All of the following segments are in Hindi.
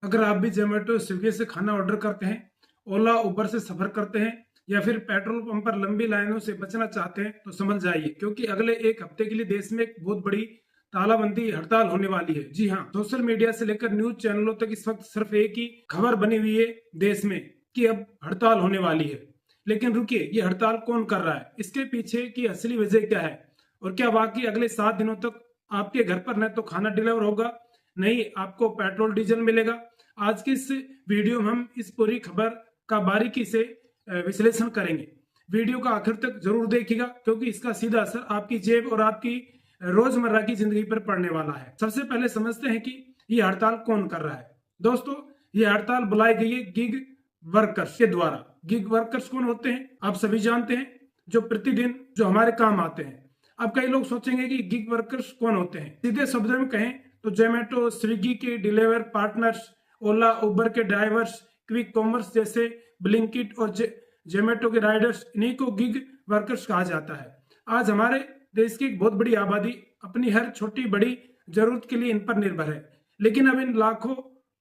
अगर आप भी जोमेटो स्विगी से खाना ऑर्डर करते हैं, ओला उबर से सफर करते हैं या फिर पेट्रोल पंप पर लंबी लाइनों से बचना चाहते हैं तो समझ जाइए, क्योंकि अगले एक हफ्ते के लिए देश में एक बहुत बड़ी तालाबंदी हड़ताल होने वाली है। जी हाँ, सोशल मीडिया से लेकर न्यूज चैनलों तक इस वक्त सिर्फ एक ही खबर बनी हुई है देश में कि अब हड़ताल होने वाली है। लेकिन रुकिए, ये हड़ताल कौन कर रहा है? इसके पीछे की असली वजह क्या है? और क्या वाकई अगले 7 दिनों तक आपके घर पर न तो खाना डिलीवर होगा, नहीं आपको पेट्रोल डीजल मिलेगा? आज की इस वीडियो में हम इस पूरी खबर का बारीकी से विश्लेषण करेंगे। वीडियो का आखिर तक जरूर देखिएगा, क्योंकि इसका सीधा असर आपकी जेब और आपकी रोजमर्रा की जिंदगी पर पड़ने वाला है। सबसे पहले समझते हैं कि ये हड़ताल कौन कर रहा है। दोस्तों, ये हड़ताल बुलाई गई है गिग वर्कर्स के द्वारा। गिग वर्कर्स कौन होते हैं? आप सभी जानते हैं, जो प्रतिदिन जो हमारे काम आते हैं। अब कई लोग सोचेंगे कि गिग वर्कर्स कौन होते हैं। सीधे शब्दों में कहें तो जोमेटो स्विगी के डिलीवर पार्टनर्स, ओला उबर के ड्राइवर्स, क्विक कॉमर्स जैसे ब्लिंकिट और जोमेटो के राइडर्स, इन्हीं को गिग वर्कर्स कहा जाता है। आज हमारे देश की एक बहुत बड़ी आबादी अपनी हर छोटी बड़ी जरूरत के लिए इन पर निर्भर है। लेकिन अब इन लाखों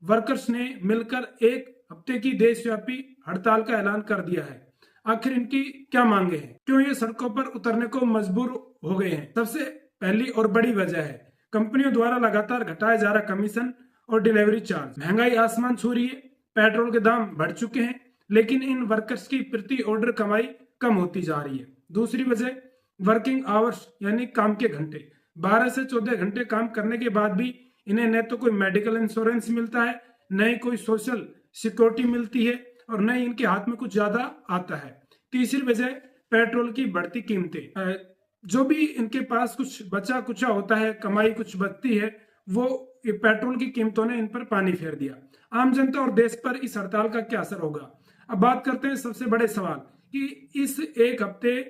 वर्कर्स ने मिलकर एक हफ्ते की देशव्यापी हड़ताल का ऐलान कर दिया है। आखिर इनकी क्या मांगे हैं? क्यों ये सड़कों पर उतरने को मजबूर हो गए हैं? सबसे पहली और बड़ी वजह है कंपनियों द्वारा लगातार घटाया जा रहा कमीशन और डिलीवरी चार्ज। महंगाई आसमान छू रही है, पेट्रोल के दाम बढ़ चुके हैं, लेकिन इन वर्कर्स की प्रति ऑर्डर कमाई कम होती जा रही है। दूसरी वजह वर्किंग आवर्स यानी काम के घंटे। 12 से 14 घंटे काम करने के बाद भी इन्हें न तो कोई मेडिकल इंश्योरेंस मिलता है, न ही कोई सोशल सिक्योरिटी मिलती है, और न ही इनके हाथ में कुछ ज्यादा आता है। तीसरी वजह पेट्रोल की बढ़ती कीमतें। जो भी इनके पास कुछ बचा कुचा होता है, कमाई कुछ बचती है, वो पेट्रोल की कीमतों ने इन पर पानी फेर दिया। आम जनता और देश पर इस हड़ताल का क्या असर होगा? अब बात करते हैं सबसे बड़े सवाल कि इस एक हफ्ते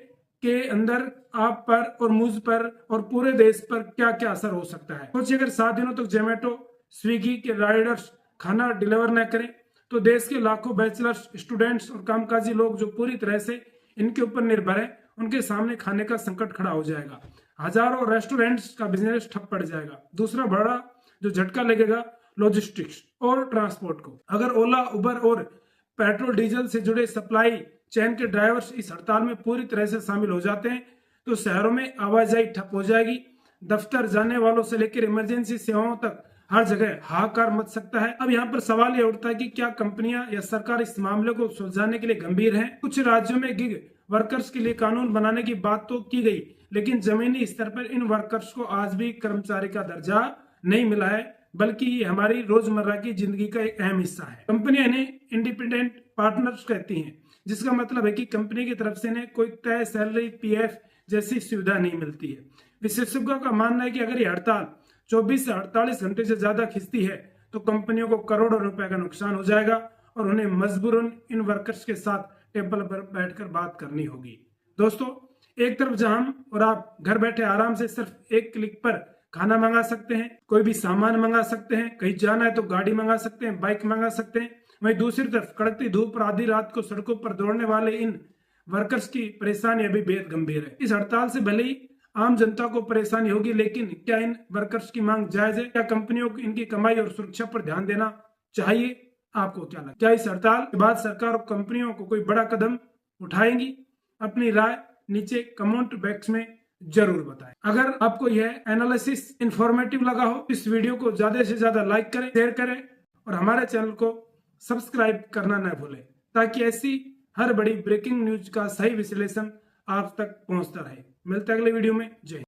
के अंदर आप पर और मुझ पर और पूरे देश पर क्या क्या असर हो सकता है। सोचिए, अगर 7 दिनों तक जोमेटो स्विगी के राइडर्स खाना डिलीवर न करें तो देश के लाखों बैचलर्स, स्टूडेंट्स और कामकाजी लोग जो पूरी तरह से इनके ऊपर निर्भर है, उनके सामने खाने का संकट खड़ा हो जाएगा। हजारों रेस्टोरेंट्स का बिजनेस ठप पड़ जाएगा। दूसरा बड़ा जो झटका लगेगा लॉजिस्टिक्स और ट्रांसपोर्ट को। अगर ओला उबर और पेट्रोल डीजल से जुड़े सप्लाई चैन के ड्राइवर्स इस हड़ताल में पूरी तरह से शामिल हो जाते हैं तो शहरों में आवाजाही ठप हो जाएगी। दफ्तर जाने वालों से लेकर इमरजेंसी सेवाओं तक हर जगह हाहाकार मच सकता है। अब यहाँ पर सवाल यह उठता है कि क्या कंपनियां या सरकार इस मामले को सुलझाने के लिए गंभीर है? कुछ राज्यों में गिग वर्कर्स के लिए कानून बनाने की बात तो की गई, लेकिन जमीनी स्तर पर इन वर्कर्स को आज भी कर्मचारी का दर्जा नहीं मिला है, बल्कि ये हमारी रोजमर्रा की जिंदगी का एक अहम हिस्सा है। कंपनियां इन्हें इंडिपेंडेंट पार्टनर्स कहती हैं, जिसका मतलब है कि कंपनी की तरफ से इन्हें कोई तय सैलरी, पीएफ जैसी सुविधा नहीं मिलती है। विशेषज्ञों का मानना है कि अगर ये हड़ताल 24 से 48 घंटे से ज्यादा खिंचती है तो कंपनियों को करोड़ों रुपए का नुकसान हो जाएगा और उन्हें मजबूरन इन वर्कर्स के साथ टेबल पर बैठकर बात करनी होगी। दोस्तों, एक तरफ जहां हम और आप घर बैठे आराम से सिर्फ एक क्लिक पर खाना मंगा सकते हैं, कोई भी सामान मंगा सकते हैं, कहीं जाना है तो गाड़ी मंगा सकते हैं, बाइक मंगा सकते हैं, वहीं दूसरी तरफ कड़कती धूप और आधी रात को सड़कों पर दौड़ने वाले इन वर्कर्स की परेशानी अभी बेहद गंभीर है। इस हड़ताल से भले ही आम जनता को परेशानी होगी, लेकिन क्या इन वर्कर्स की मांग जायज है? क्या कंपनियों को इनकी कमाई और सुरक्षा पर ध्यान देना चाहिए? आपको क्या लगता है? क्या इस हड़ताल के बाद सरकार और कंपनियों को कोई बड़ा कदम उठाएंगी? अपनी राय नीचे कमेंट बॉक्स में जरूर बताएं। अगर आपको यह एनालिसिस इंफॉर्मेटिव लगा हो, इस वीडियो को ज्यादा से ज्यादा लाइक करें, शेयर करें और हमारे चैनल को सब्सक्राइब करना न भूलें, ताकि ऐसी हर बड़ी ब्रेकिंग न्यूज का सही विश्लेषण आप तक पहुंचता रहे। मिलते हैं अगले वीडियो में। जय हिंद।